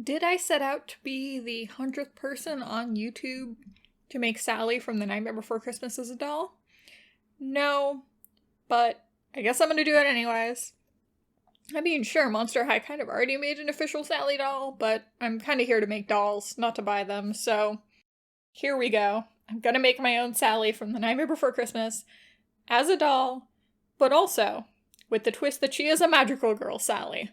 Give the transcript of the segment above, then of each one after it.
Did I set out to be the 100th person on YouTube to make Sally from The Nightmare Before Christmas as a doll? No, but I guess I'm gonna do it anyways. I mean, sure, Monster High kind of already made an official Sally doll, but I'm kind of here to make dolls, not to buy them, so here we go. I'm gonna make my own Sally from The Nightmare Before Christmas as a doll, but also with the twist that she is a magical girl Sally.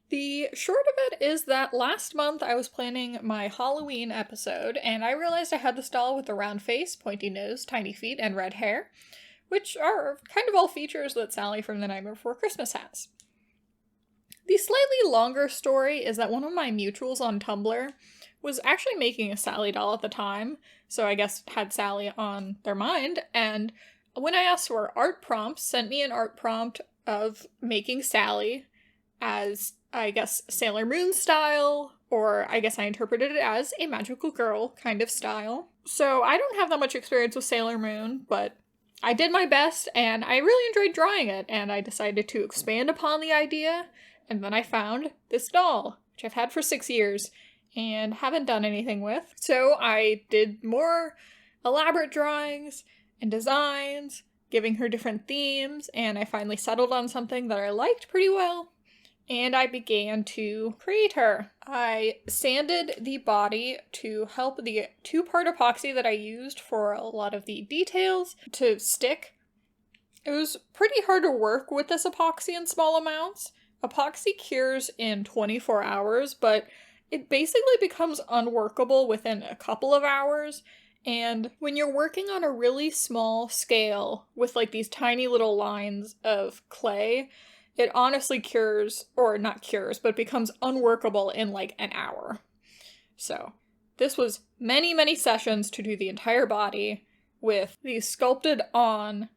The short of it is that last month I was planning my Halloween episode, and I realized I had this doll with a round face, pointy nose, tiny feet, and red hair, which are kind of all features that Sally from The Nightmare Before Christmas has. The slightly longer story is that one of my mutuals on Tumblr was actually making a Sally doll at the time, so I guess had Sally on their mind, and when I asked for art prompts, sent me an art prompt of making Sally as, I guess, Sailor Moon style, or I guess I interpreted it as a magical girl kind of style. So I don't have that much experience with Sailor Moon, but I did my best, and I really enjoyed drawing it, and I decided to expand upon the idea, and then I found this doll, which I've had for 6 years, and haven't done anything with. So I did more elaborate drawings and designs, giving her different themes, and I finally settled on something that I liked pretty well. And I began to create her. I sanded the body to help the 2-part epoxy that I used for a lot of the details to stick. It was pretty hard to work with this epoxy in small amounts. Epoxy cures in 24 hours, but it basically becomes unworkable within a couple of hours. And when you're working on a really small scale with like these tiny little lines of clay, it honestly cures, or not cures, but becomes unworkable in like an hour. So this was many, many sessions to do the entire body with these sculpted on,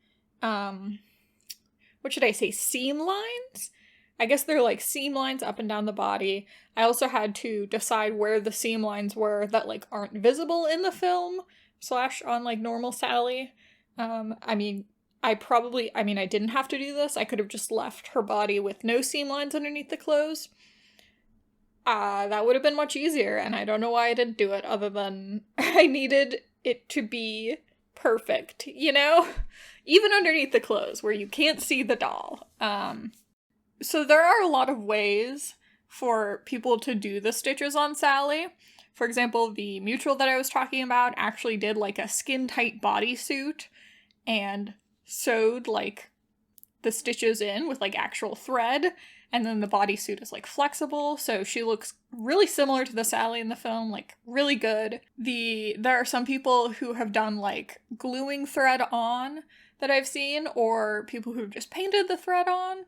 what should I say, seam lines? I guess they're like seam lines up and down the body. I also had to decide where the seam lines were that like aren't visible in the film, / on like normal Sally. I didn't have to do this. I could have just left her body with no seam lines underneath the clothes. That would have been much easier, and I don't know why I didn't do it, other than I needed it to be perfect, you know? Even underneath the clothes, where you can't see the doll. So there are a lot of ways for people to do the stitches on Sally. For example, the mutual that I was talking about actually did like a skin-tight bodysuit, and sewed like the stitches in with like actual thread, and then the bodysuit is like flexible, so she looks really similar to the Sally in the film, like really good. There are some people who have done like gluing thread on that I've seen, or people who've just painted the thread on.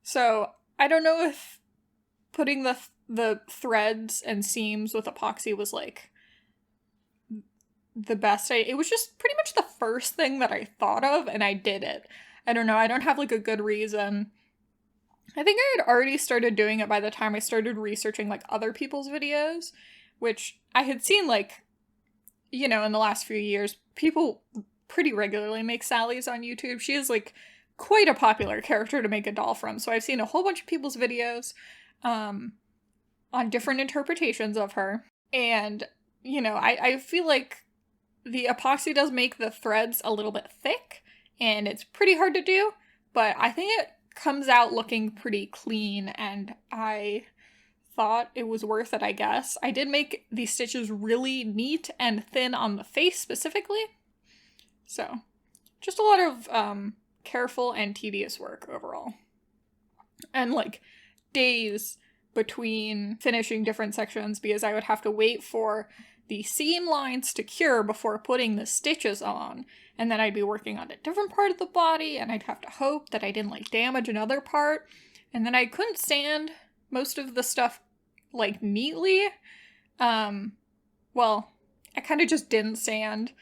So I don't know if putting the threads and seams with epoxy was like the best. It was just pretty much the first thing that I thought of, and I did it. I don't know, I don't have like a good reason. I think I had already started doing it by the time I started researching like other people's videos, which I had seen like, you know, in the last few years, people pretty regularly make Sallys on YouTube. She is like quite a popular character to make a doll from, so I've seen a whole bunch of people's videos on different interpretations of her, and, you know, I feel like the epoxy does make the threads a little bit thick, and it's pretty hard to do, but I think it comes out looking pretty clean, and I thought it was worth it, I guess. I did make these stitches really neat and thin on the face specifically, so just a lot of careful and tedious work overall. And like days between finishing different sections, because I would have to wait for the seam lines to cure before putting the stitches on, and then I'd be working on a different part of the body, and I'd have to hope that I didn't like damage another part, and then I couldn't sand most of the stuff like neatly. Well, I kind of just didn't sand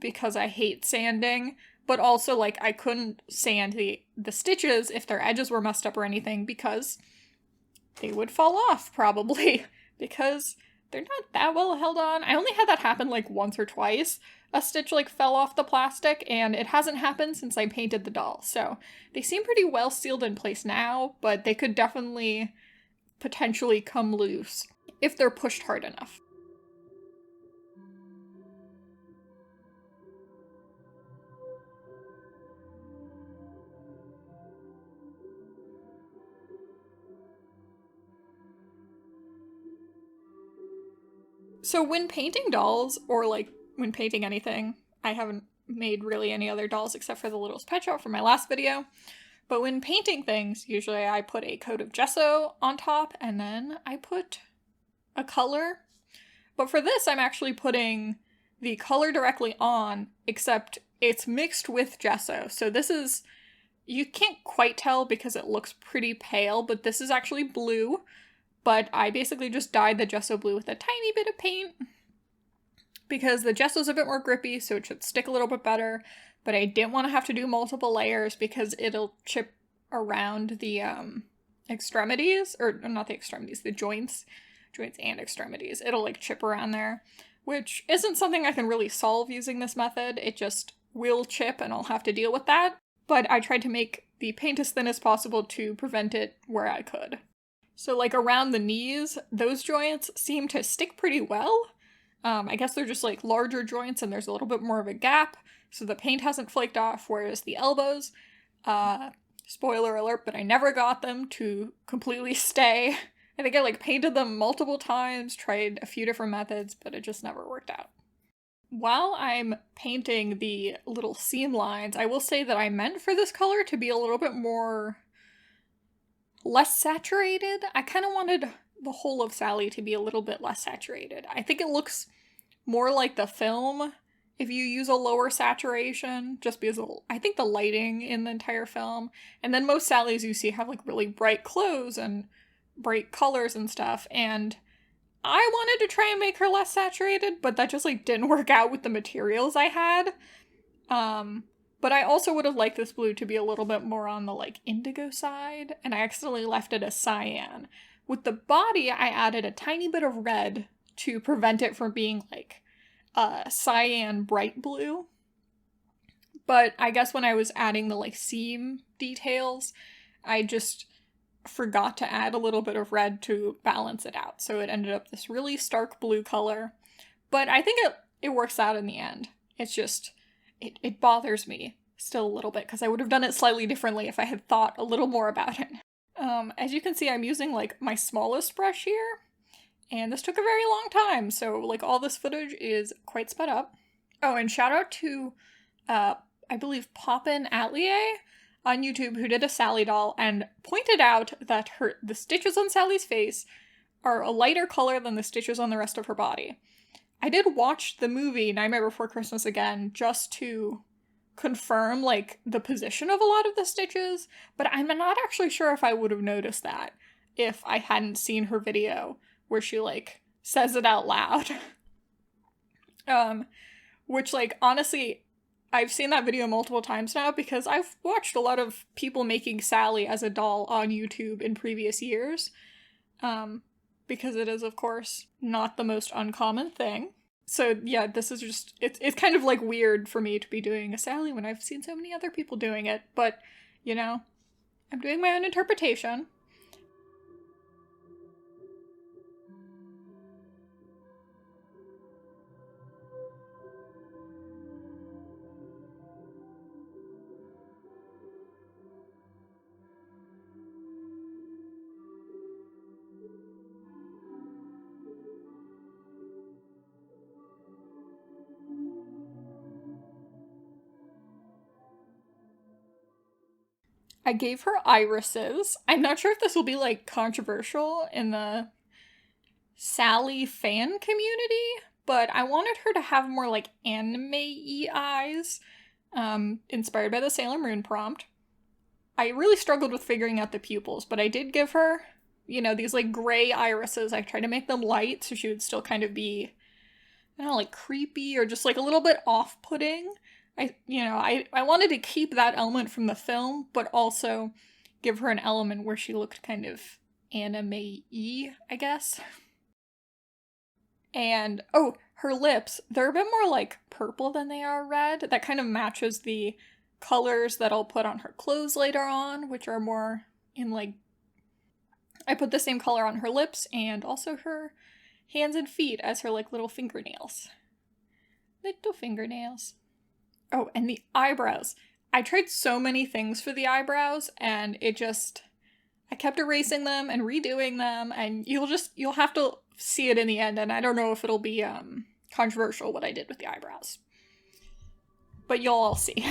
because I hate sanding, but also like I couldn't sand the stitches if their edges were messed up or anything, because they would fall off probably, because they're not that well held on. I only had that happen like once or twice. A stitch like fell off the plastic, and it hasn't happened since I painted the doll. So they seem pretty well sealed in place now, but they could definitely potentially come loose if they're pushed hard enough. So when painting dolls, or like when painting anything, I haven't made really any other dolls except for the Littlest Pet Shop from my last video, but when painting things, usually I put a coat of gesso on top and then I put a color. But for this, I'm actually putting the color directly on, except it's mixed with gesso. So this is, you can't quite tell because it looks pretty pale, but this is actually blue. But I basically just dyed the gesso blue with a tiny bit of paint because the gesso's a bit more grippy, so it should stick a little bit better. But I didn't want to have to do multiple layers because it'll chip around the extremities, or not the extremities, the joints and extremities. It'll like chip around there, which isn't something I can really solve using this method. It just will chip and I'll have to deal with that. But I tried to make the paint as thin as possible to prevent it where I could. So like around the knees, those joints seem to stick pretty well. I guess they're just like larger joints and there's a little bit more of a gap, so the paint hasn't flaked off, whereas the elbows, spoiler alert, but I never got them to completely stay. I think I like painted them multiple times, tried a few different methods, but it just never worked out. While I'm painting the little seam lines, I will say that I meant for this color to be a little bit more less saturated. I kind of wanted the whole of Sally to be a little bit less saturated. I think it looks more like the film if you use a lower saturation, just because I think the lighting in the entire film, and then most Sallys you see have like really bright clothes and bright colors and stuff, and I wanted to try and make her less saturated, but that just like didn't work out with the materials I had. But I also would have liked this blue to be a little bit more on the like indigo side, and I accidentally left it a cyan. With the body, I added a tiny bit of red to prevent it from being like cyan bright blue. But I guess when I was adding the like seam details, I just forgot to add a little bit of red to balance it out. So it ended up this really stark blue color. But I think it works out in the end. It's just, it bothers me still a little bit because I would have done it slightly differently if I had thought a little more about it. As you can see, I'm using like my smallest brush here, and this took a very long time, so like all this footage is quite sped up. Oh, and shout out to, I believe Poppin Atelier on YouTube, who did a Sally doll and pointed out that the stitches on Sally's face are a lighter color than the stitches on the rest of her body. I did watch the movie Nightmare Before Christmas again just to confirm like the position of a lot of the stitches, but I'm not actually sure if I would have noticed that if I hadn't seen her video where she like says it out loud. Which like honestly, I've seen that video multiple times now because I've watched a lot of people making Sally as a doll on YouTube in previous years. Because it is, of course, not the most uncommon thing. So yeah, this is just, it's kind of like weird for me to be doing a Sally when I've seen so many other people doing it, but, you know, I'm doing my own interpretation. I gave her irises. I'm not sure if this will be, like, controversial in the Sally fan community, but I wanted her to have more, like, anime-y eyes, inspired by the Sailor Moon prompt. I really struggled with figuring out the pupils, but I did give her, you know, these, like, gray irises. I tried to make them light so she would still kind of be, I don't know, like, creepy or just, like, a little bit off-putting. I wanted to keep that element from the film, but also give her an element where she looked kind of anime-y, I guess. And, oh, her lips, they're a bit more like purple than they are red. That kind of matches the colors that I'll put on her clothes later on, which are more in like, I put the same color on her lips and also her hands and feet as her like little fingernails. Little fingernails. Oh, and the eyebrows. I tried so many things for the eyebrows and I kept erasing them and redoing them, and you'll have to see it in the end, and I don't know if it'll be controversial what I did with the eyebrows. But you'll all see.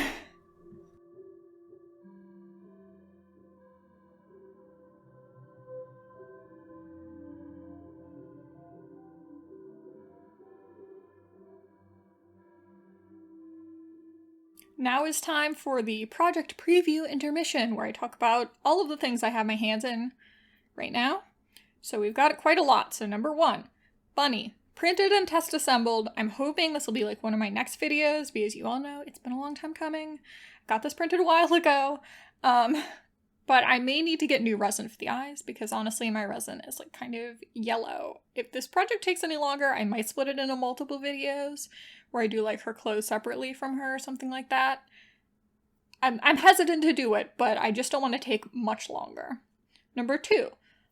Now is time for the project preview intermission, where I talk about all of the things I have my hands in right now. So we've got quite a lot. So number 1, Bunny. Printed and test assembled. I'm hoping this will be like one of my next videos, because you all know it's been a long time coming. Got this printed a while ago. But I may need to get new resin for the eyes, because honestly my resin is like kind of yellow. If this project takes any longer, I might split it into multiple videos, where I do like her clothes separately from her or something like that. I'm hesitant to do it, but I just don't want to take much longer. Number 2,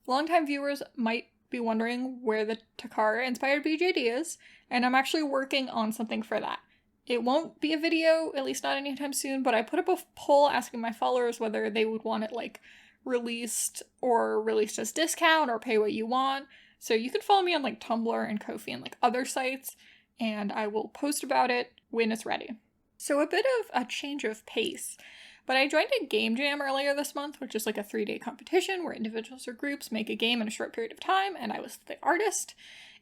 longtime viewers might be wondering where the Takara inspired BJD is, and I'm actually working on something for that. It won't be a video, at least not anytime soon, but I put up a poll asking my followers whether they would want it like released or released as discount or pay what you want. So you can follow me on like Tumblr and Ko-fi and like other sites, and I will post about it when it's ready. So a bit of a change of pace, but I joined a game jam earlier this month, which is like a 3-day competition where individuals or groups make a game in a short period of time, and I was the artist,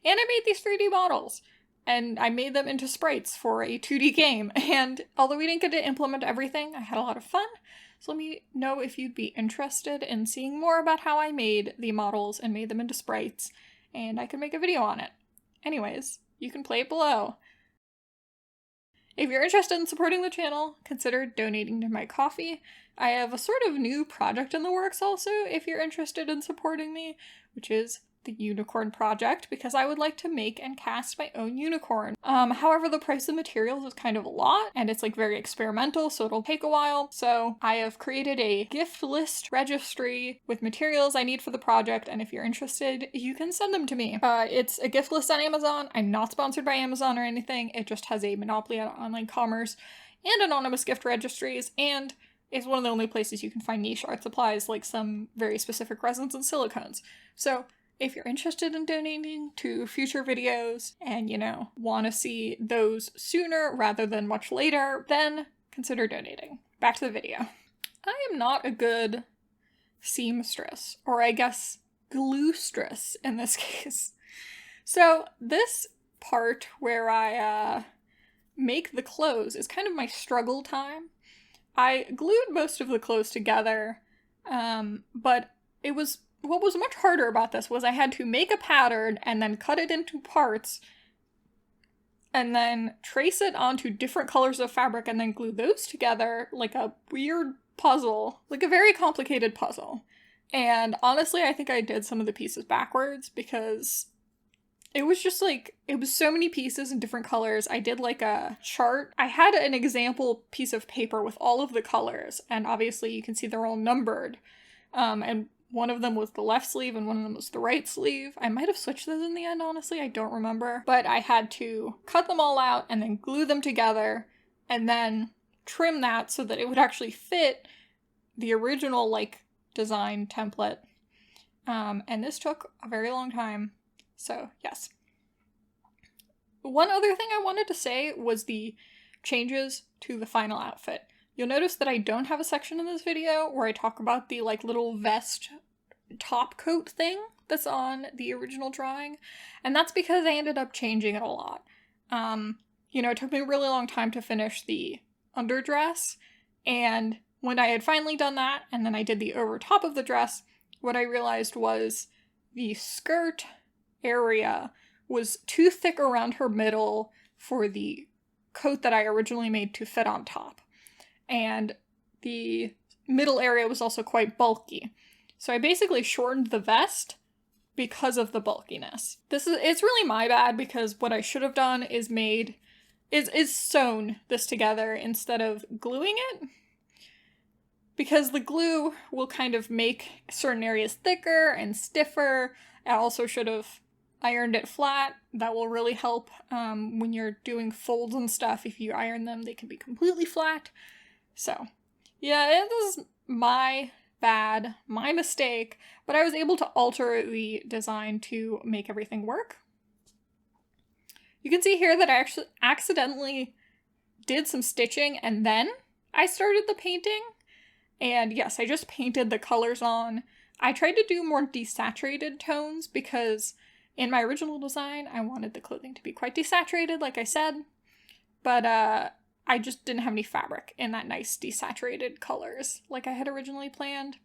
and I made these 3D models, and I made them into sprites for a 2D game, and although we didn't get to implement everything, I had a lot of fun. So let me know if you'd be interested in seeing more about how I made the models and made them into sprites, and I could make a video on it. Anyways, you can play it below. If you're interested in supporting the channel, consider donating to my Ko-fi. I have a sort of new project in the works also, if you're interested in supporting me, which is the unicorn project, because I would like to make and cast my own unicorn. However, the price of materials is kind of a lot, and it's like very experimental, so it'll take a while. So I have created a gift list registry with materials I need for the project, and if you're interested, you can send them to me. It's a gift list on Amazon. I'm not sponsored by Amazon or anything. It just has a monopoly on online commerce and anonymous gift registries, and it's one of the only places you can find niche art supplies, like some very specific resins and silicones. So if you're interested in donating to future videos and, want to see those sooner rather than much later, then consider donating. Back to the video. I am not a good seamstress, or I guess gluestress in this case. So this part where I make the clothes is kind of my struggle time. I glued most of the clothes together, but what was much harder about this was I had to make a pattern and then cut it into parts and then trace it onto different colors of fabric and then glue those together like a weird puzzle, like a very complicated puzzle. And honestly, I think I did some of the pieces backwards because it was just like, it was so many pieces in different colors. I did like a chart. I had an example piece of paper with all of the colors, and obviously you can see they're all numbered. And one of them was the left sleeve and one of them was the right sleeve. I might have switched those in the end, honestly, I don't remember. But I had to cut them all out and then glue them together and then trim that so that it would actually fit the original, design template. And this took a very long time. So, yes. One other thing I wanted to say was the changes to the final outfit. You'll notice that I don't have a section in this video where I talk about the little vest top coat thing that's on the original drawing, and that's because I ended up changing it a lot. It took me a really long time to finish the underdress, and when I had finally done that, and then I did the over top of the dress, what I realized was the skirt area was too thick around her middle for the coat that I originally made to fit on top. And the middle area was also quite bulky. So I basically shortened the vest because of the bulkiness. It's really my bad, because what I should have done is sewn this together instead of gluing it. Because the glue will kind of make certain areas thicker and stiffer. I also should have ironed it flat. That will really help when you're doing folds and stuff. If you iron them, they can be completely flat. So, yeah, it is my bad, my mistake, but I was able to alter the design to make everything work. You can see here that I actually accidentally did some stitching and then I started the painting. And yes, I just painted the colors on. I tried to do more desaturated tones because in my original design, I wanted the clothing to be quite desaturated, like I said. But I just didn't have any fabric in that nice desaturated colors like I had originally planned.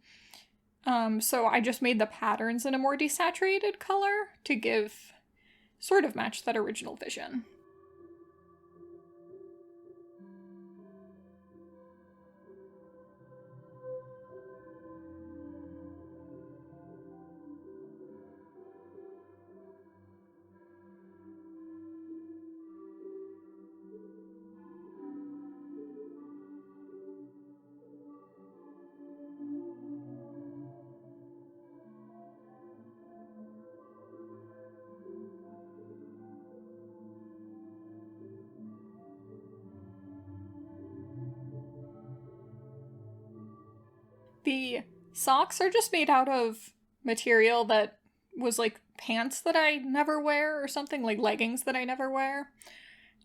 So I just made the patterns in a more desaturated color to sort of match that original vision. The socks are just made out of material that was like pants that I never wear or something, like leggings that I never wear.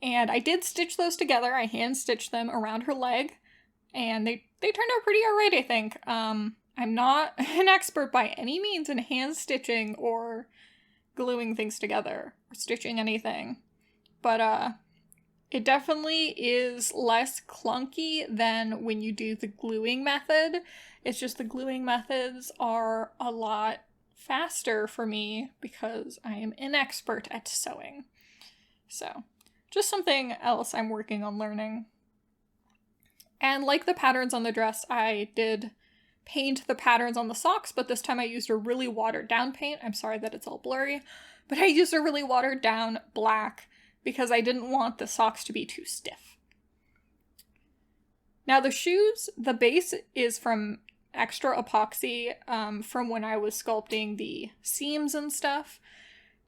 And I did stitch those together. I hand stitched them around her leg and they turned out pretty alright, I think. I'm not an expert by any means in hand stitching or gluing things together or stitching anything. But it definitely is less clunky than when you do the gluing method. It's just the gluing methods are a lot faster for me because I am inexpert at sewing. So, just something else I'm working on learning. And like the patterns on the dress, I did paint the patterns on the socks, but this time I used a really watered down paint. I'm sorry that it's all blurry, but I used a really watered down black because I didn't want the socks to be too stiff. Now the shoes, the base is from extra epoxy from when I was sculpting the seams and stuff.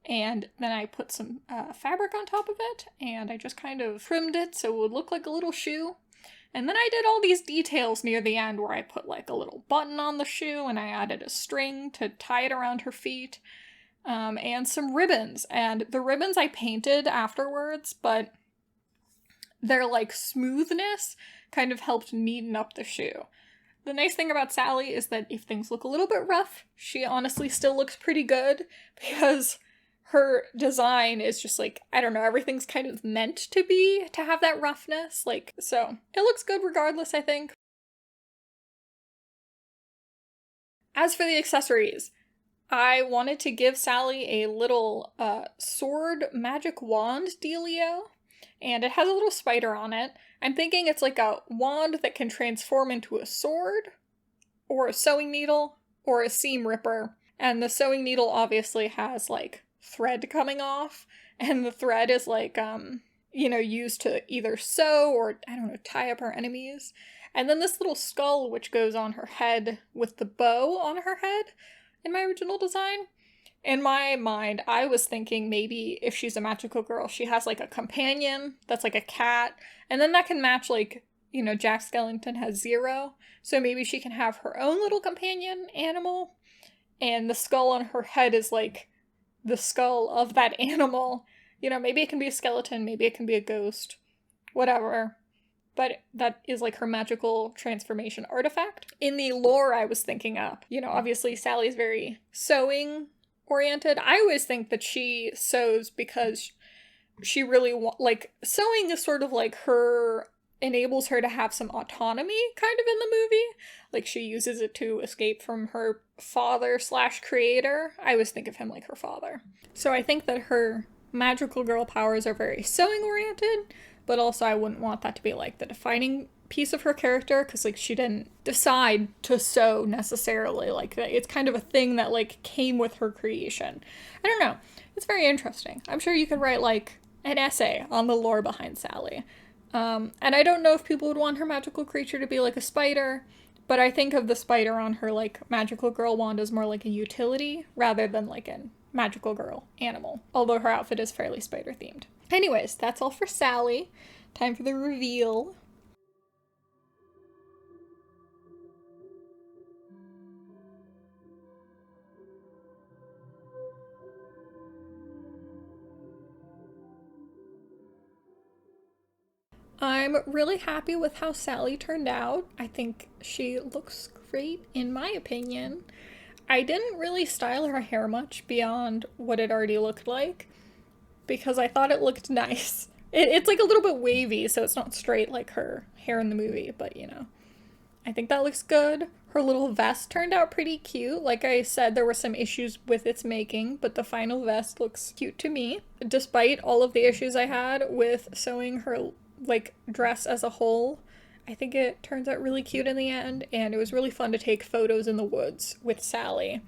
And then I put some fabric on top of it, and I just kind of trimmed it so it would look like a little shoe. And then I did all these details near the end where I put like a little button on the shoe, and I added a string to tie it around her feet, and some ribbons. And the ribbons I painted afterwards, but their like smoothness kind of helped neaten up the shoe. The nice thing about Sally is that if things look a little bit rough, she honestly still looks pretty good because her design is just like, I don't know, everything's kind of meant to have that roughness. Like, so it looks good regardless, I think. As for the accessories, I wanted to give Sally a little sword magic wand dealio, and it has a little spider on it. I'm thinking it's like a wand that can transform into a sword, or a sewing needle, or a seam ripper. And the sewing needle obviously has like thread coming off, and the thread is like, used to either sew or, I don't know, tie up her enemies. And then this little skull which goes on her head with the bow on her head in my original design. In my mind, I was thinking maybe if she's a magical girl, she has like a companion that's like a cat, and then that can match like, Jack Skellington has Zero, so maybe she can have her own little companion animal, and the skull on her head is like the skull of that animal. Maybe it can be a skeleton, maybe it can be a ghost, whatever. But that is like her magical transformation artifact. In the lore I was thinking up, obviously Sally's very sewing oriented. I always think that she sews because she really sewing is sort of like enables her to have some autonomy kind of in the movie. Like she uses it to escape from her father/creator. I always think of him like her father. So I think that her magical girl powers are very sewing oriented, but also I wouldn't want that to be like the defining piece of her character, because like she didn't decide to sew necessarily, like it's kind of a thing that like came with her creation. I don't know, it's very interesting. I'm sure you could write like an essay on the lore behind Sally. And I don't know if people would want her magical creature to be like a spider, but I think of the spider on her like magical girl wand as more like a utility rather than like a magical girl animal, although her outfit is fairly spider themed. Anyways, that's all for Sally. Time for the reveal. I'm really happy with how Sally turned out. I think she looks great, in my opinion. I didn't really style her hair much beyond what it already looked like, because I thought it looked nice. It's like a little bit wavy, so it's not straight like her hair in the movie, but you know. I think that looks good. Her little vest turned out pretty cute. Like I said, there were some issues with its making, but the final vest looks cute to me. Despite all of the issues I had with sewing her like dress as a whole, I think it turns out really cute in the end, and it was really fun to take photos in the woods with Sally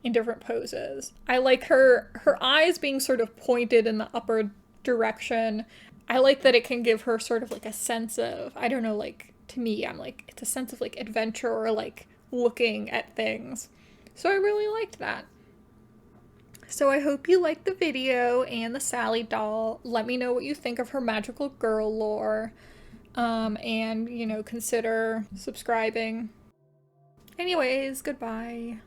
in different poses. I like her eyes being sort of pointed in the upper direction. I like that it can give her sort of like a sense of, I don't know, like to me, I'm like, it's a sense of like adventure or like looking at things. So I really liked that. So I hope you liked the video and the Sally doll. Let me know what you think of her magical girl lore. And, you know, consider subscribing. Anyways, goodbye.